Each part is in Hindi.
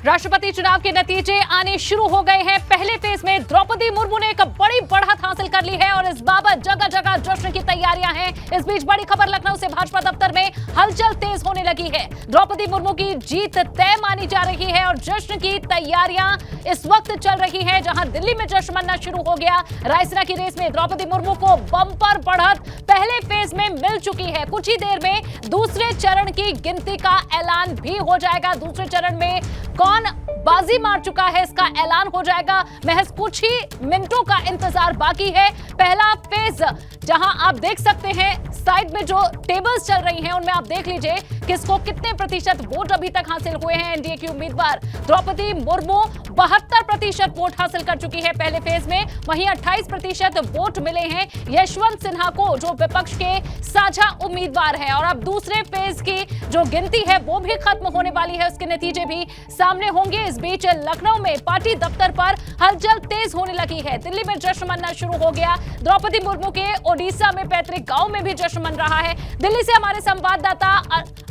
राष्ट्रपति चुनाव के नतीजे आने शुरू हो गए हैं। पहले फेज में द्रौपदी मुर्मू ने एक बड़ी बढ़त हासिल कर ली है और इस बाबत जगह जगह जश्न की तैयारियां हैं। इस बीच बड़ी खबर लखनऊ से भाजपा दफ्तर में हलचल तेज होने लगी है। द्रौपदी मुर्मू की जीत तय मानी जा रही है और जश्न की तैयारियां इस वक्त चल रही है, जहां दिल्ली में जश्न मनना शुरू हो गया। रायसीना की रेस में द्रौपदी मुर्मू को बम्पर बढ़त पहले फेज में मिल चुकी है। कुछ ही देर में दूसरे चरण की गिनती का ऐलान भी हो जाएगा। दूसरे चरण में कौन बाजी मार चुका है इसका ऐलान हो जाएगा। महज कुछ ही मिनटों का इंतजार बाकी है। पहला फेज जहां आप देख सकते हैं साइड में जो टेबल्स चल रही हैं उनमें आप देख लीजिए किसको कितने प्रतिशत वोट अभी तक हासिल हुए हैं। एनडीए की उम्मीदवार द्रौपदी मुर्मू 72% वोट हासिल कर चुकी है पहले फेज में। वहीं 28% वोट मिले हैं यशवंत सिन्हा को, जो विपक्ष के साझा उम्मीदवार है। और अब दूसरे फेज की जो गिनती है वो भी खत्म होने वाली है, उसके नतीजे भी सामने होंगे। इस बीच लखनऊ में पार्टी दफ्तर पर हलचल तेज होने लगी है। दिल्ली में जश्न मनना शुरू हो गया। द्रौपदी मुर्मू के ओडिशा में पैतृक गांव में भी जश्न मन रहा है। दिल्ली से हमारे संवाददाता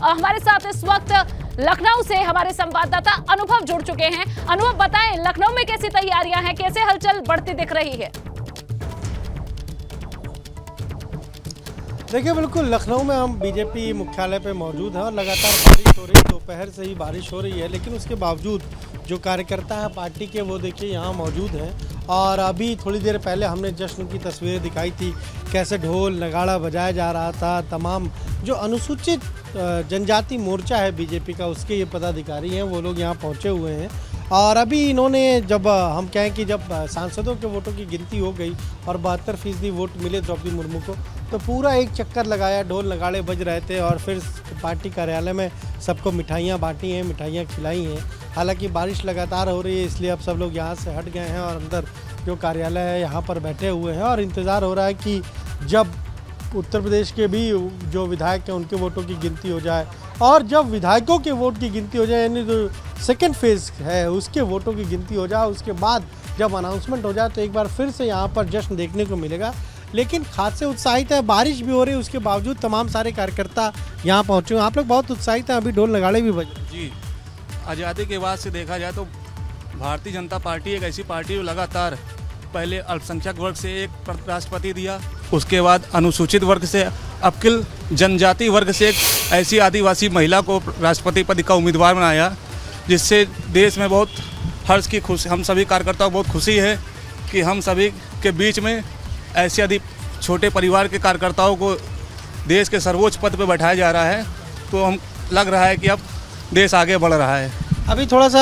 हमारे साथ इस वक्त लखनऊ से हमारे संवाददाता अनुभव जुड़ चुके हैं। अनुभव, बताएं लखनऊ में कैसी तैयारियां हैं, कैसे हलचल बढ़ती दिख रही है? देखिए, बिल्कुल लखनऊ में हम बीजेपी मुख्यालय पे मौजूद हैं और लगातार बारिश हो रही है। दोपहर से ही बारिश हो रही है, लेकिन उसके बावजूद जो कार्यकर्ता है पार्टी के वो देखिए यहाँ मौजूद हैं। और अभी थोड़ी देर पहले हमने जश्न की तस्वीरें दिखाई थी, कैसे ढोल नगाड़ा बजाया जा रहा था। तमाम जो अनुसूचित जनजाति मोर्चा है बीजेपी का, उसके ये पदाधिकारी हैं, वो लोग यहाँ पहुँचे हुए हैं। और अभी इन्होंने जब हम कहें कि जब सांसदों के वोटों की गिनती हो गई और 72% वोट मिले द्रौपदी मुर्मू को, तो पूरा एक चक्कर लगाया, ढोल नगाड़े बज रहे थे और फिर पार्टी कार्यालय में सबको मिठाइयाँ बांटी हैं, मिठाइयाँ खिलाई हैं। हालांकि बारिश लगातार हो रही है, इसलिए अब सब लोग यहाँ से हट गए हैं और अंदर जो कार्यालय है यहाँ पर बैठे हुए हैं और इंतज़ार हो रहा है कि जब उत्तर प्रदेश के भी जो विधायक हैं उनके वोटों की गिनती हो जाए और जब विधायकों के वोट की गिनती हो जाए, यानी जो सेकेंड फेज़ है उसके वोटों की गिनती हो जाए, उसके बाद जब अनाउंसमेंट हो जाए तो एक बार फिर से यहाँ पर जश्न देखने को मिलेगा। लेकिन खासे उत्साहित है, बारिश भी हो रही है, उसके बावजूद तमाम सारे कार्यकर्ता यहाँ पहुँचे हुए हैं। आप लोग बहुत उत्साहित हैं, अभी ढोल नगाड़े भी बज रहे हैं। जी, आज़ादी के बाद से देखा जाए तो भारतीय जनता पार्टी एक ऐसी पार्टी जो लगातार पहले अल्पसंख्यक वर्ग से एक राष्ट्रपति दिया, उसके बाद अनुसूचित वर्ग से, अब किल जनजाति वर्ग से एक ऐसी आदिवासी महिला को राष्ट्रपति पद का उम्मीदवार बनाया, जिससे देश में बहुत हर्ष की खुशी, हम सभी कार्यकर्ताओं को बहुत खुशी है कि हम सभी के बीच में ऐसे अधिक छोटे परिवार के कार्यकर्ताओं को देश के सर्वोच्च पद पर बैठाया जा रहा है। तो हम लग रहा है कि अब देश आगे बढ़ रहा है। अभी थोड़ा सा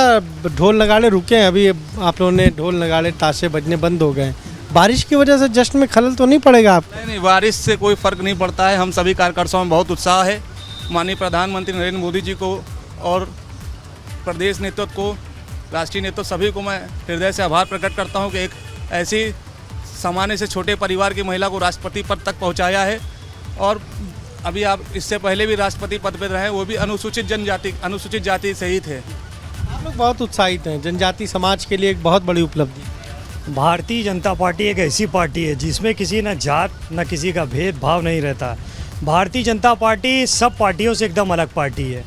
ढोल नगाड़े रुके हैं, अभी आप लोगों ने ढोल नगाड़े ताशे बजने बंद हो गए। बारिश की वजह से जश्न में खलल तो नहीं पड़ेगा आप? नहीं, बारिश से कोई फर्क नहीं पड़ता है। हम सभी कार्यकर्ताओं में बहुत उत्साह है। माननीय प्रधानमंत्री नरेंद्र मोदी जी को और प्रदेश नेतृत्व को, राष्ट्रीय नेतृत्व सभी को मैं हृदय से आभार प्रकट करता हूँ कि एक ऐसी सामान्य से छोटे परिवार की महिला को राष्ट्रपति पद तक पहुँचाया है। और अभी आप इससे पहले भी राष्ट्रपति पद पर रहे, वो भी अनुसूचित जाति से ही थे। आप लोग बहुत उत्साहित हैं, जनजाति समाज के लिए एक बहुत बड़ी उपलब्धि। भारतीय जनता पार्टी एक ऐसी पार्टी है जिसमें किसी न जात न किसी का भेदभाव नहीं रहता। भारतीय जनता पार्टी सब पार्टियों से एकदम अलग पार्टी है।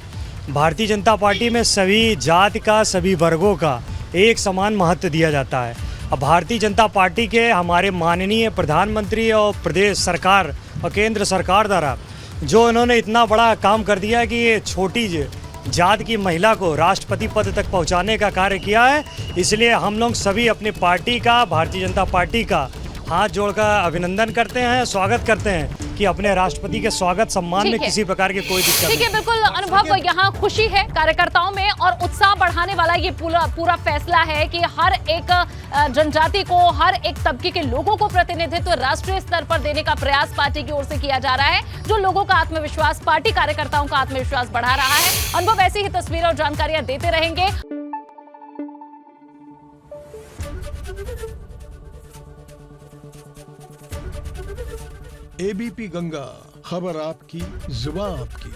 भारतीय जनता पार्टी में सभी जात का, सभी वर्गों का एक समान महत्व दिया जाता है। अब भारतीय जनता पार्टी के हमारे माननीय प्रधानमंत्री और प्रदेश सरकार और केंद्र सरकार द्वारा जो इन्होंने इतना बड़ा काम कर दिया है कि ये छोटी जात की महिला को राष्ट्रपति पद तक पहुंचाने का कार्य किया है, इसलिए हम लोग सभी अपनी पार्टी का, भारतीय जनता पार्टी का हाथ जोड़कर अभिनंदन करते हैं, स्वागत करते हैं कि अपने राष्ट्रपति के स्वागत सम्मान में किसी प्रकार की कोई दिक्कत नहीं। ठीक है, बिल्कुल अनुभव, यहाँ खुशी है कार्यकर्ताओं में और उत्साह बढ़ाने वाला ये पूरा फैसला है कि हर एक जनजाति को, हर एक तबके के लोगों को प्रतिनिधित्व राष्ट्रीय स्तर पर देने का प्रयास पार्टी की ओर से किया जा रहा है, जो लोगों का आत्मविश्वास, पार्टी कार्यकर्ताओं का आत्मविश्वास बढ़ा रहा है। अनुभव ऐसी ही तस्वीरें और जानकारियां देते रहेंगे। एबीपी गंगा, खबर आपकी, जुबान आपकी।